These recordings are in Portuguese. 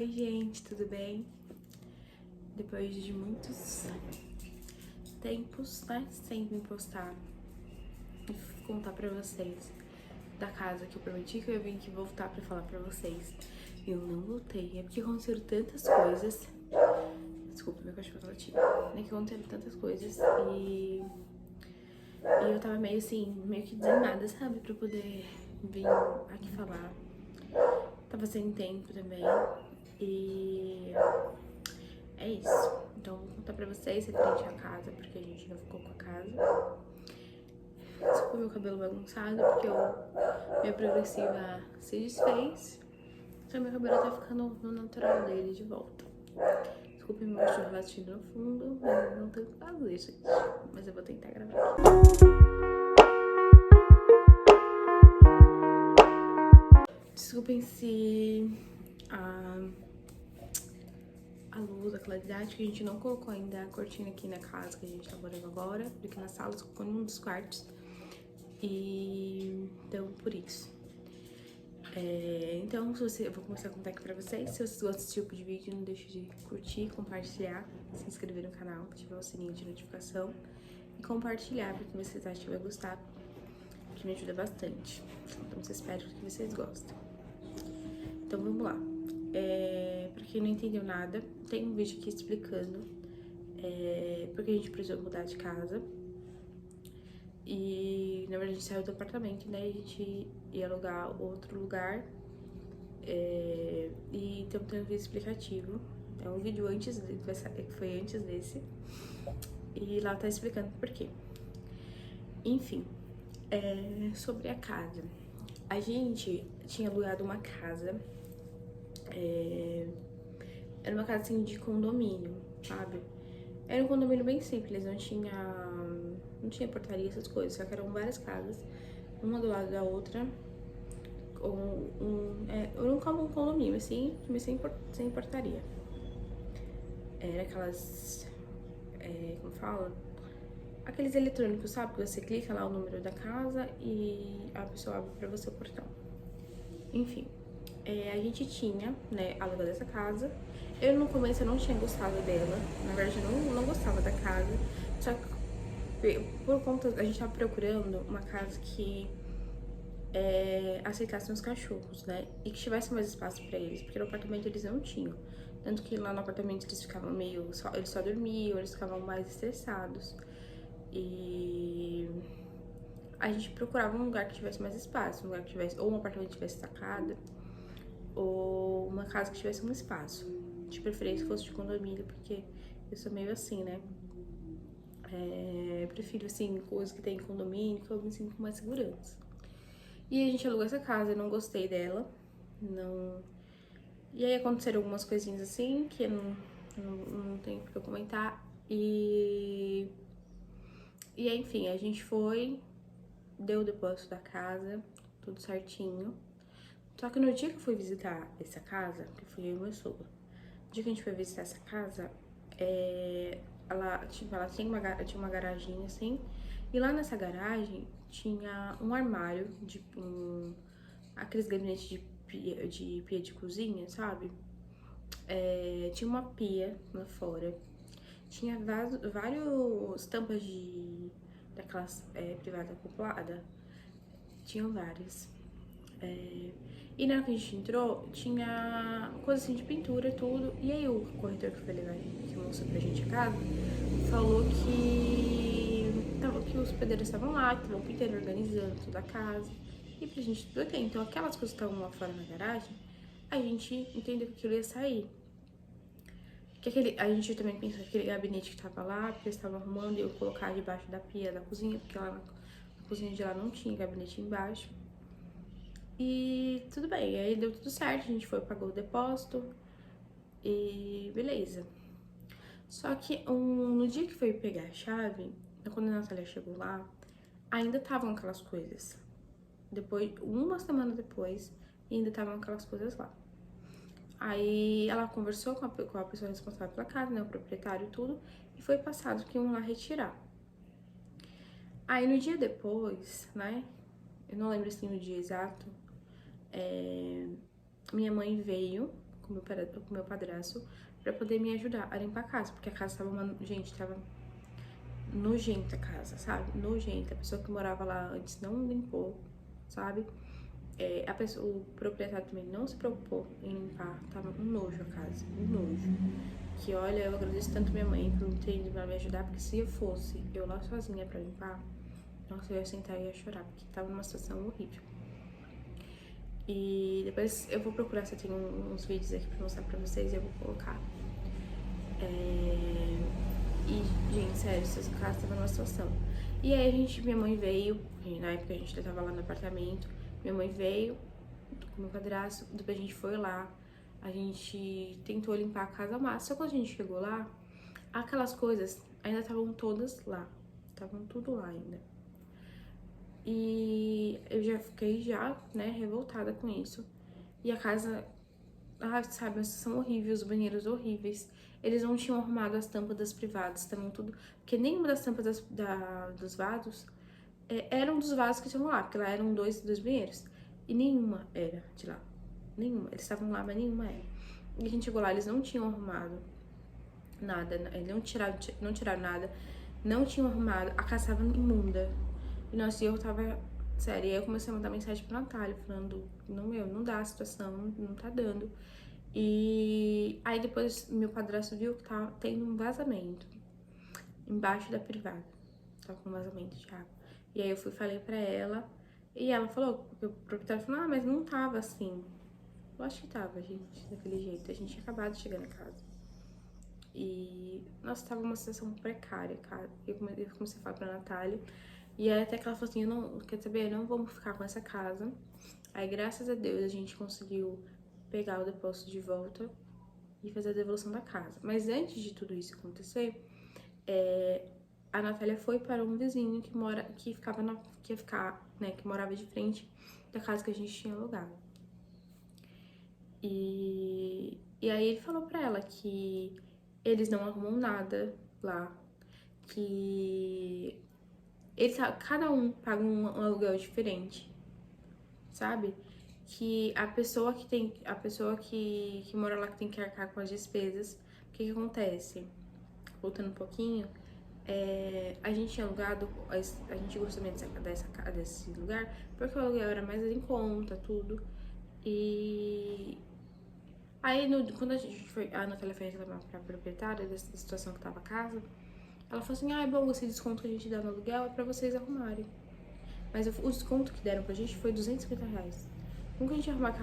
Oi gente, tudo bem? Depois de muitos tempos, né, sem me postar e contar pra vocês da casa que eu prometi que eu ia vir aqui voltar pra falar pra vocês. Eu não voltei, é porque aconteceram tantas coisas. Desculpa, meu cachorro tá latindo. É que aconteceram tantas coisas e eu tava meio assim, meio que desanimada, sabe? Pra poder vir aqui falar. Tava sem tempo também e é isso. Então vou contar pra vocês referente à casa, porque a gente não ficou com a casa. Desculpa meu cabelo bagunçado, porque minha progressiva se desfez. Então meu cabelo tá ficando no natural dele de volta. Desculpe meu cachorro latindo no fundo, mas não tem o que fazer, gente. Mas eu vou tentar gravar aqui. Desculpem se a luz, a claridade, que a gente não colocou ainda a cortina aqui na casa que a gente tá morando agora, porque na sala só ficou num dos quartos. E então, por isso. Então, eu vou começar a contar aqui pra vocês. Se vocês gostam desse tipo de vídeo, não deixe de curtir, compartilhar, se inscrever no canal, ativar o sininho de notificação e compartilhar, porque vocês acham que vai gostar, que me ajuda bastante. Então, eu espero que vocês gostem. Então, vamos lá. Pra quem não entendeu nada, tem um vídeo aqui explicando porque a gente precisou mudar de casa. E, na verdade, a gente saiu do apartamento, né? A gente ia alugar outro lugar. E então tem um vídeo explicativo. É um vídeo antes, que foi antes desse. E lá tá explicando por quê. Enfim, sobre a casa. A gente tinha alugado uma casa. Era uma casa assim de condomínio, sabe? Era um condomínio bem simples, não tinha portaria, essas coisas, só que eram várias casas, uma do lado da outra, como um condomínio, assim, mas sem portaria. Era aquelas, como fala? Aqueles eletrônicos, sabe? Que você clica lá o número da casa e a pessoa abre pra você o portão. Enfim, a gente tinha, né, alugado essa casa. Eu no começo eu não tinha gostado dela, na verdade eu não gostava da casa, só que por conta, a gente tava procurando uma casa que aceitasse os cachorros, né, e que tivesse mais espaço pra eles, porque no apartamento eles não tinham. Tanto que lá no apartamento eles ficavam eles só dormiam, eles ficavam mais estressados. E a gente procurava um lugar que tivesse mais espaço, um lugar que tivesse, ou um apartamento que tivesse sacada, ou uma casa que tivesse um espaço. De preferência que fosse de condomínio, porque eu sou meio assim, né? Prefiro, assim, coisas que tem em condomínio, que eu me sinto com mais segurança. E a gente alugou essa casa, eu não gostei dela, não... E aí aconteceram algumas coisinhas assim, que eu não tenho por que comentar, e aí, enfim, a gente foi, deu o depósito da casa, tudo certinho. Só que no dia que eu fui visitar essa casa, que fui eu e meu sogro, no dia que a gente foi visitar essa casa, ela tinha uma garaginha assim, e lá nessa garagem tinha um armário, aqueles gabinetes de pia de cozinha, sabe? Tinha uma pia lá fora, tinha vários tampas daquelas privada acoplada, tinham várias. E na hora que a gente entrou, tinha coisa assim de pintura e tudo. E aí o corretor que foi levar, que mostrou pra gente a casa, falou que os pedreiros estavam lá, que estavam pintando, organizando toda a casa. E pra gente tudo ok. Então aquelas coisas que estavam lá fora na garagem, a gente entendeu que aquilo ia sair. A gente também pensou que aquele gabinete que tava lá, porque eles estavam arrumando, e eu colocar debaixo da pia da cozinha, porque lá na cozinha de lá não tinha gabinete embaixo. E tudo bem, aí deu tudo certo, a gente foi, pagou o depósito e beleza. Só que no dia que foi pegar a chave, quando a Natália chegou lá, ainda estavam aquelas coisas. Depois, uma semana depois, ainda estavam aquelas coisas lá. Aí ela conversou com a pessoa responsável pela casa, né, o proprietário e tudo, e foi passado que iam lá retirar. Aí no dia depois, né, eu não lembro assim o dia exato, minha mãe veio com meu padrasto pra poder me ajudar a limpar a casa, porque a casa tava gente, tava nojenta a casa, sabe? Nojenta. A pessoa que morava lá antes não limpou, sabe? O proprietário também não se preocupou em limpar. Tava um nojo a casa, um nojo. Que olha, eu agradeço tanto minha mãe por ter ido pra me ajudar, porque se eu fosse eu lá sozinha pra limpar, nossa, eu ia sentar e ia chorar, porque tava numa situação horrível. E depois eu vou procurar se eu tenho uns vídeos aqui pra mostrar pra vocês e eu vou colocar. E, gente, sério, essa casa tava numa situação. E aí minha mãe veio, na época a gente tava lá no apartamento, minha mãe veio com meu padrasto, depois a gente foi lá, a gente tentou limpar a casa ao máximo. Só quando a gente chegou lá, aquelas coisas ainda estavam todas lá, estavam tudo lá ainda. E eu já fiquei né, revoltada com isso. E a casa, sabe, uma situação horrível, os banheiros horríveis. Eles não tinham arrumado as tampas das privadas, estavam tudo... Porque nenhuma das tampas dos vasos eram dos vasos que tinham lá, porque lá eram dois banheiros. E nenhuma era de lá. Nenhuma. Eles estavam lá, mas nenhuma era. E a gente chegou lá, eles não tinham arrumado nada, não tiraram nada, não tinham arrumado, a casa tava imunda. E nossa, eu tava... Sério, e aí eu comecei a mandar mensagem pra Natália, falando, não dá a situação, não tá dando. E aí depois meu padrasto viu que tava tendo um vazamento embaixo da privada. Tava com um vazamento de água. E aí eu falei pra ela, e ela falou, o proprietário falou, mas não tava assim. Eu acho que tava, gente, daquele jeito. A gente tinha acabado de chegar na casa. E, nossa, tava uma situação precária, cara. Eu comecei a falar pra Natália. E aí até que ela falou assim, quer saber, não vamos ficar com essa casa. Aí, graças a Deus, a gente conseguiu pegar o depósito de volta e fazer a devolução da casa. Mas antes de tudo isso acontecer, a Natália foi para um vizinho que morava de frente da casa que a gente tinha alugado. E aí ele falou pra ela que eles não arrumam nada lá, que cada um paga um aluguel diferente, sabe? Que a pessoa que mora lá que tem que arcar com as despesas. O que acontece? Voltando um pouquinho, a gente tinha alugado, a gente gostou mesmo desse lugar, porque o aluguel era mais em conta, tudo. E aí, quando a Natália foi reclamar pra proprietária dessa situação que tava a casa, ela falou assim, bom, esse desconto que a gente dá no aluguel é pra vocês arrumarem. Mas o desconto que deram pra gente foi R$250. Como que a gente ia arrumar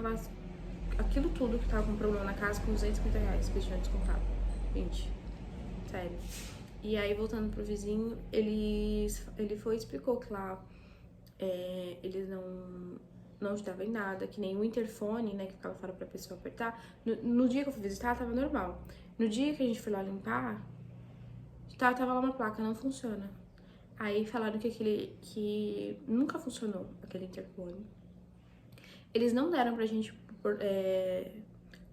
aquilo tudo que tava com problema na casa com R$250 que eles tinham descontado? Gente, sério. E aí, voltando pro vizinho, ele foi e explicou que lá eles não ajudavam em nada, que nem o interfone, né, que ficava fora pra pessoa apertar. No dia que eu fui visitar, tava normal. No dia que a gente foi lá limpar, tava lá uma placa, não funciona. Aí falaram que nunca funcionou aquele interfone. Eles não deram pra gente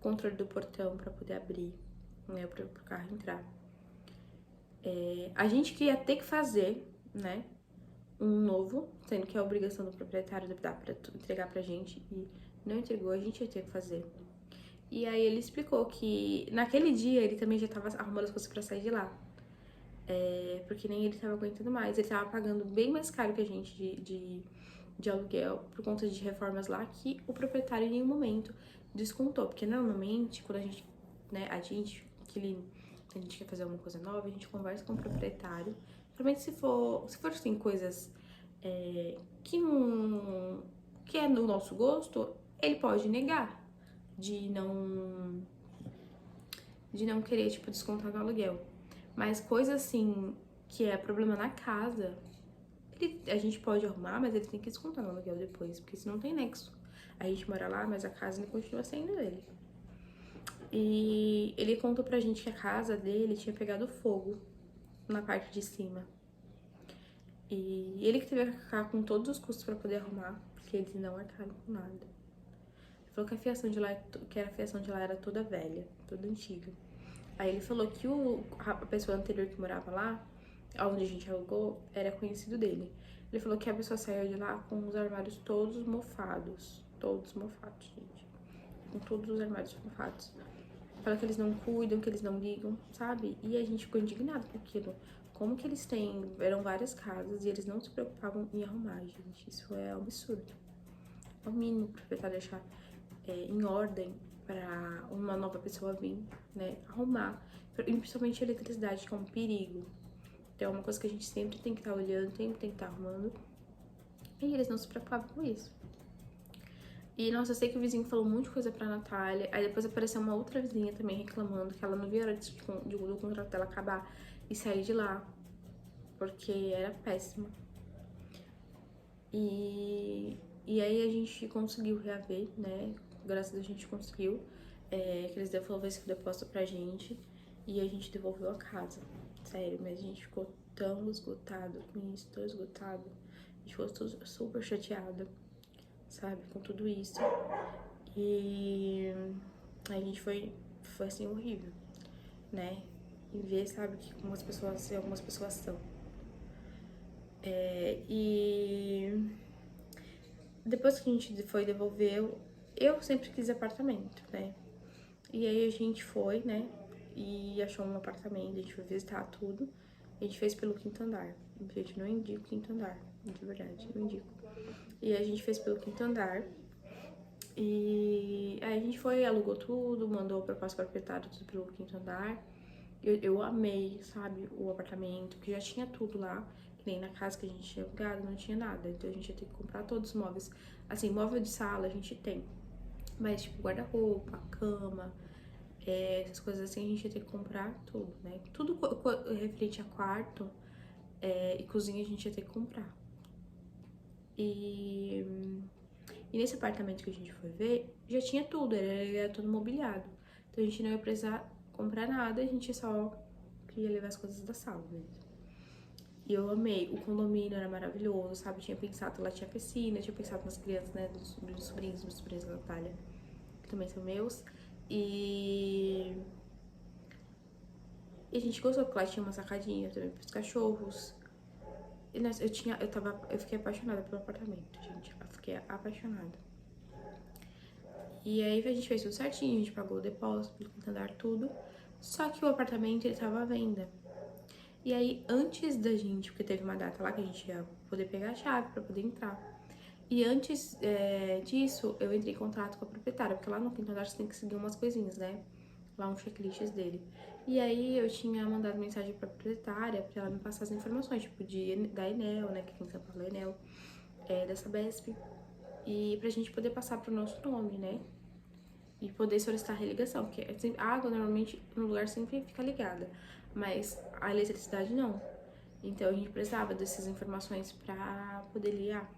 controle do portão pra poder abrir, né, pro carro entrar. A gente que ia ter que fazer, né, um novo, sendo que é a obrigação do proprietário dar pra entregar pra gente, e não entregou, a gente ia ter que fazer. E aí ele explicou que naquele dia ele também já tava arrumando as coisas pra sair de lá. Porque nem ele tava aguentando mais, ele tava pagando bem mais caro que a gente de aluguel por conta de reformas lá, que o proprietário em nenhum momento descontou. Porque normalmente, quando a gente quer fazer alguma coisa nova, a gente conversa com o proprietário. Principalmente se for assim, coisas que é no nosso gosto, ele pode negar de não querer, tipo, descontar no aluguel. Mas coisa assim, que é problema na casa, a gente pode arrumar, mas ele tem que descontar no aluguel depois, porque senão não tem nexo. A gente mora lá, mas a casa ainda continua sendo dele. E ele contou pra gente que a casa dele tinha pegado fogo na parte de cima. E ele que teve que arcar com todos os custos pra poder arrumar, porque eles não arcaram com nada. Ele falou que a fiação de lá era toda velha, toda antiga. Aí ele falou que a pessoa anterior que morava lá, onde a gente alugou, era conhecido dele. Ele falou que a pessoa saiu de lá com os armários todos mofados, gente. Com todos os armários mofados. fala que eles não cuidam, que eles não ligam, sabe? E a gente ficou indignado com aquilo. Como que eles têm, eram várias casas e eles não se preocupavam em arrumar, gente. Isso é um absurdo. É o mínimo o proprietário deixar em ordem para uma nova pessoa vir, né, arrumar. E principalmente a eletricidade, que é um perigo. Então é uma coisa que a gente sempre tem que estar olhando, sempre tem que estar arrumando. E eles não se preocupavam com isso. E, nossa, eu sei que o vizinho falou um monte de coisa pra Natália. Aí depois apareceu uma outra vizinha também reclamando que ela não via a hora do contrato dela acabar e sair de lá. Porque era péssima. E aí a gente conseguiu reaver, né? Graças a Deus a gente conseguiu. Que eles devolvessem o depósito pra gente. E a gente devolveu a casa. Sério, mas a gente ficou tão esgotado com isso, tão esgotado. A gente ficou super chateada, sabe, com tudo isso. E a gente foi assim, horrível, né? E ver, sabe, que algumas pessoas são. E depois que a gente foi devolver, eu sempre quis apartamento, né? E aí a gente foi, né? E achou um apartamento, a gente foi visitar tudo. A gente fez pelo quinto andar. Gente, não indico quinto andar, de verdade, não indico. E a gente fez pelo quinto andar. E aí a gente foi, alugou tudo, mandou para o proprietário tudo pelo quinto andar. Eu amei, sabe, o apartamento, porque já tinha tudo lá. Que nem na casa que a gente tinha alugado, não tinha nada. Então a gente ia ter que comprar todos os móveis. Assim, móvel de sala a gente tem. Mas, tipo, guarda-roupa, cama, essas coisas assim, a gente ia ter que comprar tudo, né? Tudo referente a quarto e cozinha a gente ia ter que comprar. E nesse apartamento que a gente foi ver, já tinha tudo, ele era todo mobiliado. Então a gente não ia precisar comprar nada, a gente só ia levar as coisas da sala mesmo. E eu amei, o condomínio era maravilhoso, sabe? Tinha pensado, lá tinha piscina, tinha pensado nas crianças, né? Dos sobrinhos da Natália, que também são meus. E a gente gostou, porque lá tinha uma sacadinha também pros cachorros. E eu fiquei apaixonada pelo apartamento, gente. Eu fiquei apaixonada. E aí a gente fez tudo certinho, a gente pagou o depósito, pelo quinto andar, tudo. Só que o apartamento, ele tava à venda. E aí, antes da gente, porque teve uma data lá que a gente ia poder pegar a chave pra poder entrar. E antes disso, eu entrei em contato com a proprietária, porque lá no quinto andar você tem que seguir umas coisinhas, né? Lá um checklist dele. E aí eu tinha mandado mensagem pra proprietária pra ela me passar as informações, tipo, da Enel, né? Que aqui em São Paulo é Enel, da Sabesp. E pra gente poder passar pro nosso nome, né? E poder solicitar religação, porque a água normalmente no lugar sempre fica ligada, mas a eletricidade não. Então a gente precisava dessas informações pra poder ligar.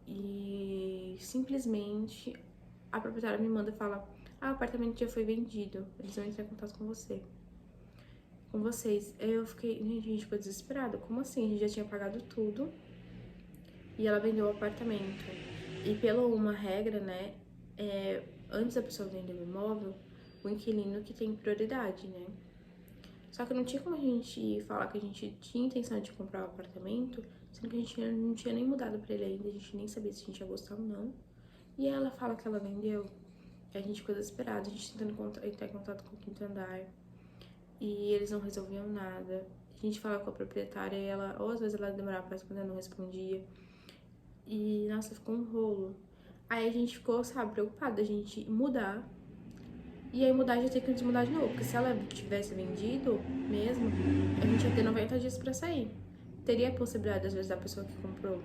E simplesmente a proprietária me manda e fala: o apartamento já foi vendido, eles vão entrar em contato com vocês. Aí eu fiquei, gente, a gente ficou desesperada. Como assim? A gente já tinha pagado tudo e ela vendeu o apartamento. E pela uma regra, né, antes da pessoa vender o imóvel, o inquilino que tem prioridade, né? Só que não tinha como a gente falar que a gente tinha intenção de comprar o apartamento, sendo que a gente não tinha nem mudado pra ele ainda, a gente nem sabia se a gente ia gostar ou não. E ela fala que ela vendeu, e a gente ficou desesperado, a gente tentando entrar em contato com o quinto andar, e eles não resolviam nada. A gente falava com a proprietária e ela, ou às vezes ela demorava pra responder, não respondia. E, nossa, ficou um rolo. Aí a gente ficou, sabe, preocupada, a gente mudar. E aí mudar, a gente ia ter que desmudar de novo. Porque se ela tivesse vendido mesmo, a gente ia ter 90 dias pra sair. Teria a possibilidade, às vezes, da pessoa que comprou,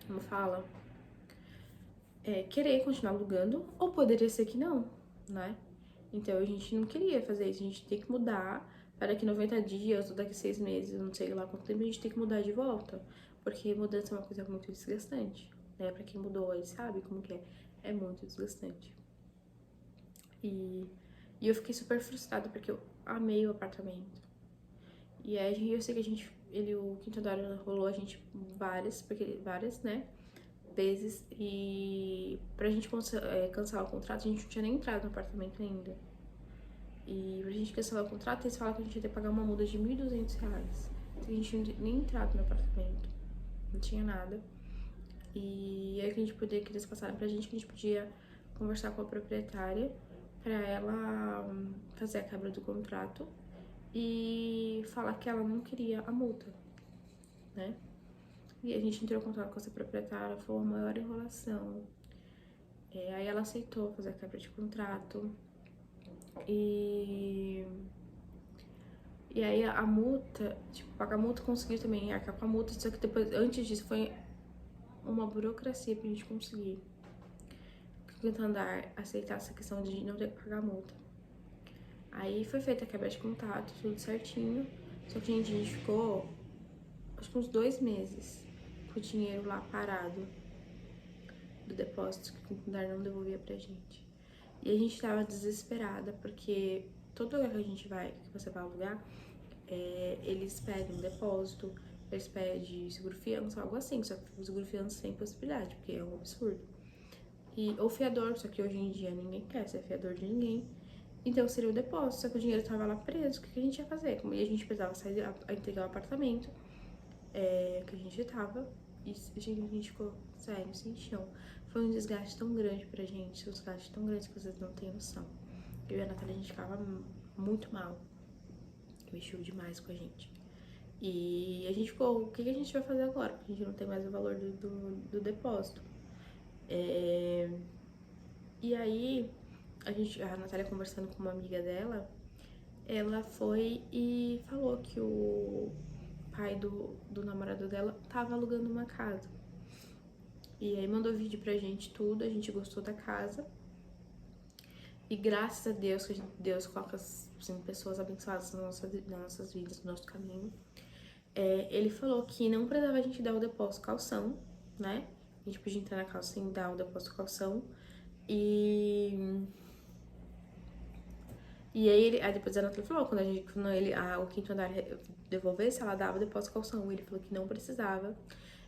como fala, querer continuar alugando, ou poderia ser que não, né? Então a gente não queria fazer isso, a gente tem que mudar para daqui 90 dias ou daqui 6 meses, não sei lá quanto tempo, a gente tem que mudar de volta. Porque mudança é uma coisa muito desgastante, né? Pra quem mudou aí sabe como que é. É muito desgastante. E eu fiquei super frustrada porque eu amei o apartamento. E aí eu sei que o quinto andar rolou a gente várias, né, vezes. E pra gente cancelar o contrato, a gente não tinha nem entrado no apartamento ainda. E pra gente cancelar o contrato, eles falaram que a gente ia ter que pagar uma multa de R$ 1.200. Então a gente não tinha nem entrado no apartamento. Não tinha nada. E aí que eles passaram pra gente que a gente podia conversar com a proprietária pra ela fazer a quebra do contrato e falar que ela não queria a multa, né? E a gente entrou em contato com essa proprietária, foi uma maior enrolação. Aí ela aceitou fazer a quebra de contrato. E aí a multa, tipo, pagar a multa, conseguiu também arcar com a multa, só que depois, antes disso, foi uma burocracia pra gente conseguir. O quinto andar aceitar essa questão de não ter que pagar a multa. Aí foi feita a quebra de contrato, tudo certinho. Só que, gente, a gente ficou, acho que uns 2 meses com o dinheiro lá parado do depósito que o quinto andar não devolvia pra gente. E a gente tava desesperada, porque todo lugar que a gente vai, que você vai alugar, eles pedem um depósito, eles pedem seguro-fiança, algo assim. Só que o seguro-fiança sem possibilidade, porque é um absurdo. Ou fiador, só que hoje em dia ninguém quer ser fiador de ninguém. Então seria o depósito, só que o dinheiro tava lá preso. O que a gente ia fazer? E a gente precisava sair a entregar o apartamento que a gente tava. E a gente ficou, sério, sem chão. Foi um desgaste tão grande pra gente, um desgaste tão grande que vocês não têm noção. Eu e a Natália, a gente ficava muito mal. Mexeu demais com a gente. E a gente ficou, o que a gente vai fazer agora? Porque a gente não tem mais o valor do depósito. E aí, a Natália conversando com uma amiga dela, ela foi e falou que o pai do namorado dela tava alugando uma casa. E aí mandou vídeo pra gente tudo, a gente gostou da casa. E graças a Deus, que Deus coloca assim, pessoas abençoadas nas nossas vidas, no nosso caminho. Ele falou que não precisava a gente dar o depósito calção, né? A gente podia entrar na casa sem dar o depósito calção. E aí depois a Natália falou, quando o quinto andar devolvesse, ela dava o depósito calção. Ele falou que não precisava.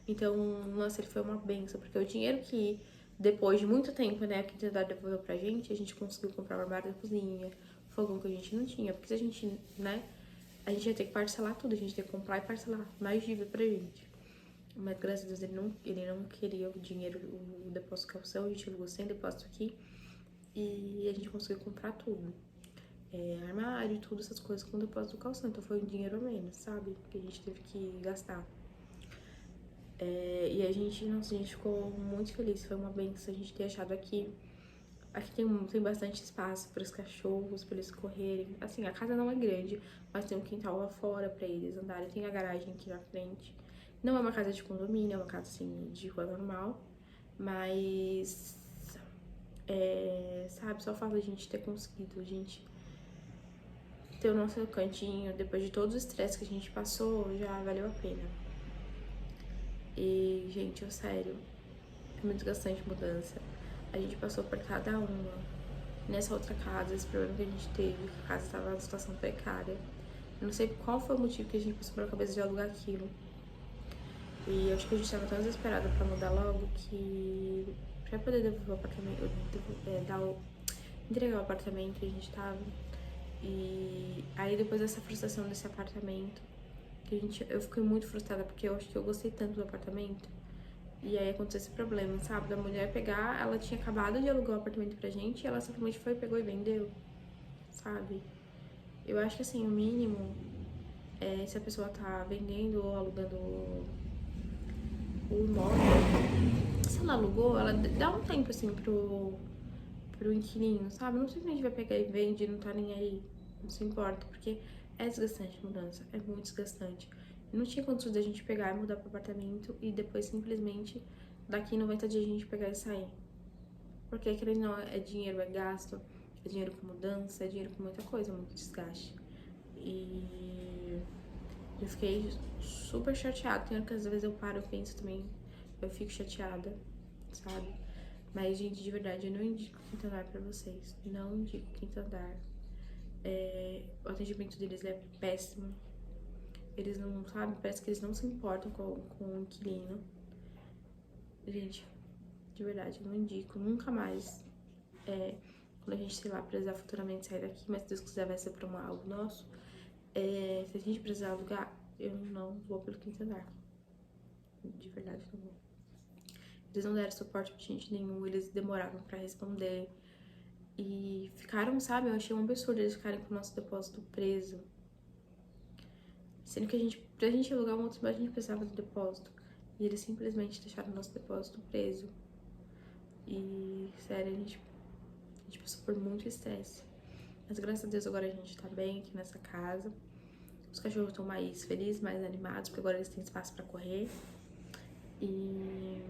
Então, nossa, ele foi uma benção, porque o dinheiro que, depois de muito tempo, né, o quinto andar devolveu pra gente, a gente conseguiu comprar o armário da cozinha, fogão que a gente não tinha. Porque se a gente, né, a gente ia ter que parcelar tudo, a gente ia ter que comprar e parcelar mais dívida pra gente. Mas graças a Deus ele não queria o dinheiro, o depósito calção, a gente alugou sem depósito aqui. E a gente conseguiu comprar tudo. Armário, tudo, essas coisas com depósito calção. Então foi um dinheiro a menos, sabe? Que a gente teve que gastar. E a gente ficou muito feliz. Foi uma benção a gente ter achado aqui. Aqui tem bastante espaço para os cachorros, para eles correrem. Assim, a casa não é grande, mas tem um quintal lá fora para eles andarem. Tem a garagem aqui na frente. Não é uma casa de condomínio, é uma casa assim de rua normal. Mas, sabe, só o fato de a gente ter conseguido, a gente ter o nosso cantinho, depois de todo o estresse que a gente passou, já valeu a pena. E, gente, sério, é muito desgastante mudança. A gente passou por cada uma. Nessa outra casa, esse problema que a gente teve, a casa estava numa situação precária. Eu não sei qual foi o motivo que a gente passou pela cabeça de alugar aquilo. E eu acho que a gente estava tão desesperada pra mudar logo que, pra poder devolver o apartamento, entregar o apartamento que a gente tava. E aí depois dessa frustração desse apartamento, eu fiquei muito frustrada porque eu acho que eu gostei tanto do apartamento. E aí aconteceu esse problema, sabe? Da mulher pegar, ela tinha acabado de alugar o apartamento pra gente e ela simplesmente foi, pegou e vendeu, sabe? Eu acho que assim, o mínimo é se a pessoa tá vendendo ou alugando o imóvel, se ela alugou, ela dá um tempo assim pro inquilino, sabe? Não simplesmente vai pegar e vende e não tá nem aí. Não se importa, porque é desgastante a mudança, é muito desgastante. Não tinha condições da gente pegar e mudar pro apartamento e depois simplesmente daqui 90 dias a gente pegar e sair. Porque aquele não é dinheiro, é gasto, é dinheiro com mudança, é dinheiro com muita coisa, muito desgaste. E eu fiquei super chateada. Tem hora que às vezes eu paro, eu penso também, eu fico chateada, sabe? Mas, gente, de verdade, eu não indico quinto andar pra vocês. Não indico quinto andar. O atendimento deles é péssimo. Eles não, sabe, parece que eles não se importam com o inquilino. Gente, de verdade, eu não indico, nunca mais. Quando a gente, sei lá, precisar futuramente sair daqui, mas se Deus quiser vai ser pra algo nosso. Se a gente precisar alugar, eu não vou pelo quinto andar. De verdade, não vou. Eles não deram suporte pra gente nenhum, eles demoraram pra responder. E ficaram, sabe, eu achei um absurdo eles ficarem com o nosso depósito preso. Sendo que pra gente alugar um outro bar, a gente precisava do depósito. E eles simplesmente deixaram o nosso depósito preso. E, sério, a gente passou por muito estresse. Mas graças a Deus agora a gente tá bem aqui nessa casa. Os cachorros estão mais felizes, mais animados, porque agora eles têm espaço pra correr. E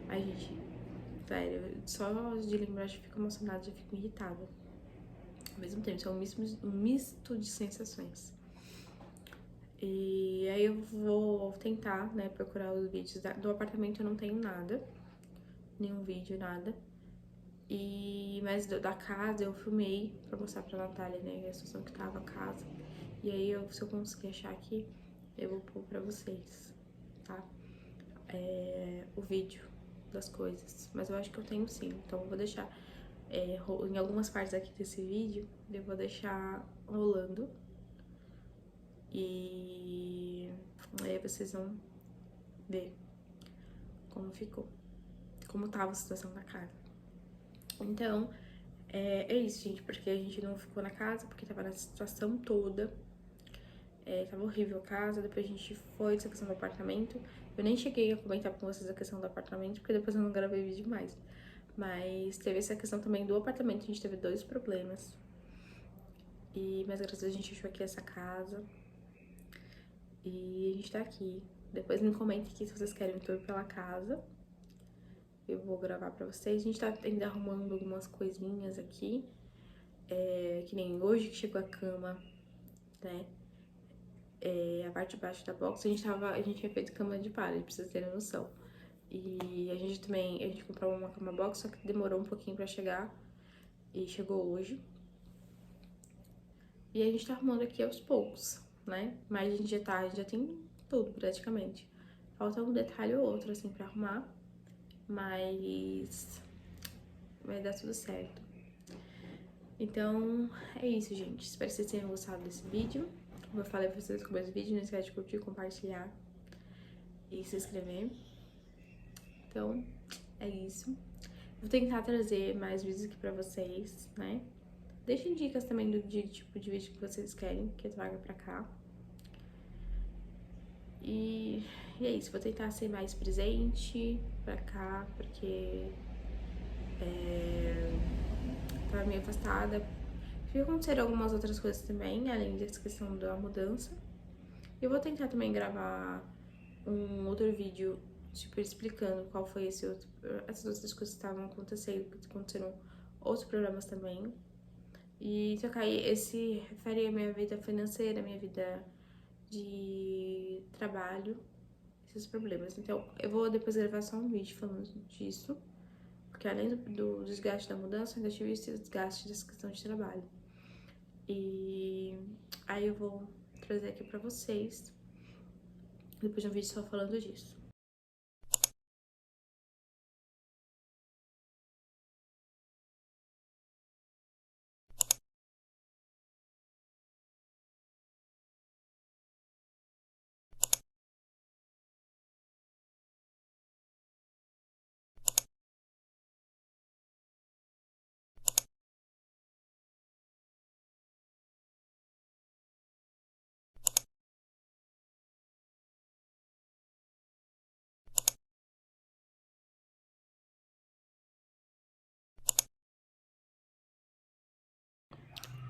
a gente, sério, só de lembrar já fico emocionada, já fico irritada. Ao mesmo tempo, é um misto de sensações. E aí eu vou tentar, né, procurar os vídeos do apartamento. Eu não tenho nada, nenhum vídeo, nada. Mas da casa eu filmei pra mostrar pra Natália, né, a situação que tava a casa. E aí, se eu conseguir achar aqui, eu vou pôr pra vocês, tá? O vídeo das coisas. Mas eu acho que eu tenho sim, então eu vou deixar em algumas partes aqui desse vídeo, eu vou deixar rolando. E aí vocês vão ver como ficou, como tava a situação da casa. Então, é isso, gente, porque a gente não ficou na casa, porque tava nessa situação toda. Tava horrível a casa, depois a gente foi dessa questão do apartamento. Eu nem cheguei a comentar com vocês a questão do apartamento, porque depois eu não gravei vídeo mais. Mas teve essa questão também do apartamento, a gente teve 2 problemas. Mas graças a Deus a gente achou aqui essa casa. E a gente tá aqui. Depois me comentem aqui se vocês querem um tour pela casa. Eu vou gravar pra vocês. A gente tá ainda arrumando algumas coisinhas aqui. Que nem hoje que chegou a cama, né? A parte de baixo da box, a gente tinha feito cama de parede, pra vocês terem noção. E a gente comprou uma cama box, só que demorou um pouquinho pra chegar. E chegou hoje. E a gente tá arrumando aqui aos poucos, né? Mas a gente já tem tudo praticamente. Falta um detalhe ou outro, assim, pra arrumar. Mas vai dar tudo certo. Então, é isso, gente. Espero que vocês tenham gostado desse vídeo. Como eu falei pra vocês no começo do vídeo, não esquece de curtir, compartilhar e se inscrever. Então, é isso. Vou tentar trazer mais vídeos aqui pra vocês, né? Deixem dicas também do tipo de vídeo que vocês querem que eu traga pra cá. E é isso, vou tentar ser mais presente pra cá, porque tava meio afastada. Vai acontecer algumas outras coisas também, além dessa questão da mudança. Eu vou tentar também gravar um outro vídeo, tipo, explicando qual foi essas outras coisas que estavam acontecendo, que aconteceram outros problemas também. E só que aí esse refere à minha vida financeira, à minha vida de trabalho, esses problemas. Então, eu vou depois gravar só um vídeo falando disso, porque além do desgaste da mudança, eu ainda tive esse desgaste dessa questão de trabalho. E aí eu vou trazer aqui pra vocês, depois de um vídeo só falando disso.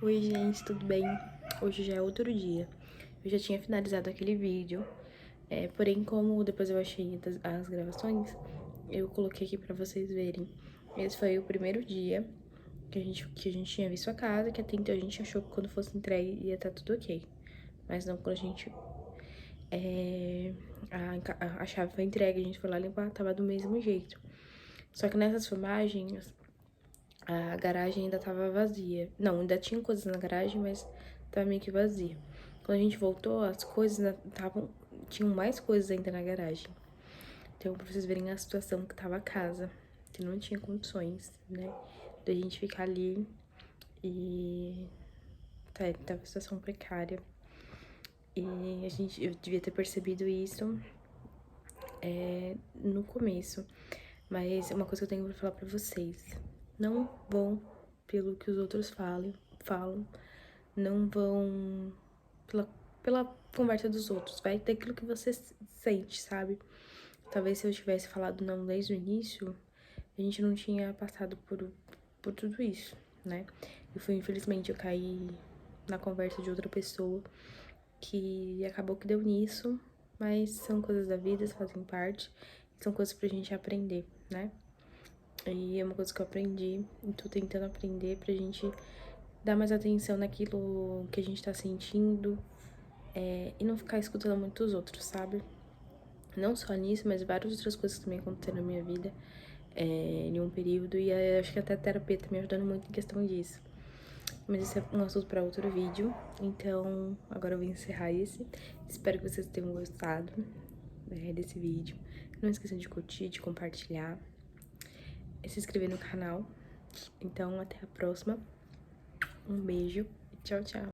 Oi, gente, tudo bem? Hoje já é outro dia. Eu já tinha finalizado aquele vídeo, porém, como depois eu achei as gravações, eu coloquei aqui pra vocês verem. Esse foi o primeiro dia que a gente tinha visto a casa, que até então a gente achou que quando fosse entregue ia estar tudo ok. Mas não, quando a gente... a chave foi entregue, a gente foi lá limpar, tava do mesmo jeito. Só que nessas filmagens, a garagem ainda tava vazia. Não, ainda tinha coisas na garagem, mas tava meio que vazia. Quando a gente voltou, as coisas tinham mais coisas ainda na garagem. Então, pra vocês verem a situação que tava a casa, que não tinha condições, né, da gente ficar ali e tava uma situação precária. E eu devia ter percebido isso no começo. Mas é uma coisa que eu tenho pra falar pra vocês. Não vão pelo que os outros falam. Não vão pela conversa dos outros. Vai daquilo que você sente, sabe? Talvez se eu tivesse falado não desde o início, a gente não tinha passado por tudo isso, né? Infelizmente, eu caí na conversa de outra pessoa que acabou que deu nisso, mas são coisas da vida, fazem parte, são coisas pra gente aprender, né? E é uma coisa que eu aprendi e tô tentando aprender pra gente dar mais atenção naquilo que a gente tá sentindo, e não ficar escutando muito os outros, sabe? Não só nisso, mas várias outras coisas que também aconteceram na minha vida, em um período, e acho que até a terapia tá me ajudando muito em questão disso. Mas isso é um assunto para outro vídeo, então agora eu vou encerrar esse. Espero que vocês tenham gostado desse vídeo. Não esqueçam de curtir, de compartilhar, e se inscrever no canal. Então, até a próxima. Um beijo e tchau, tchau.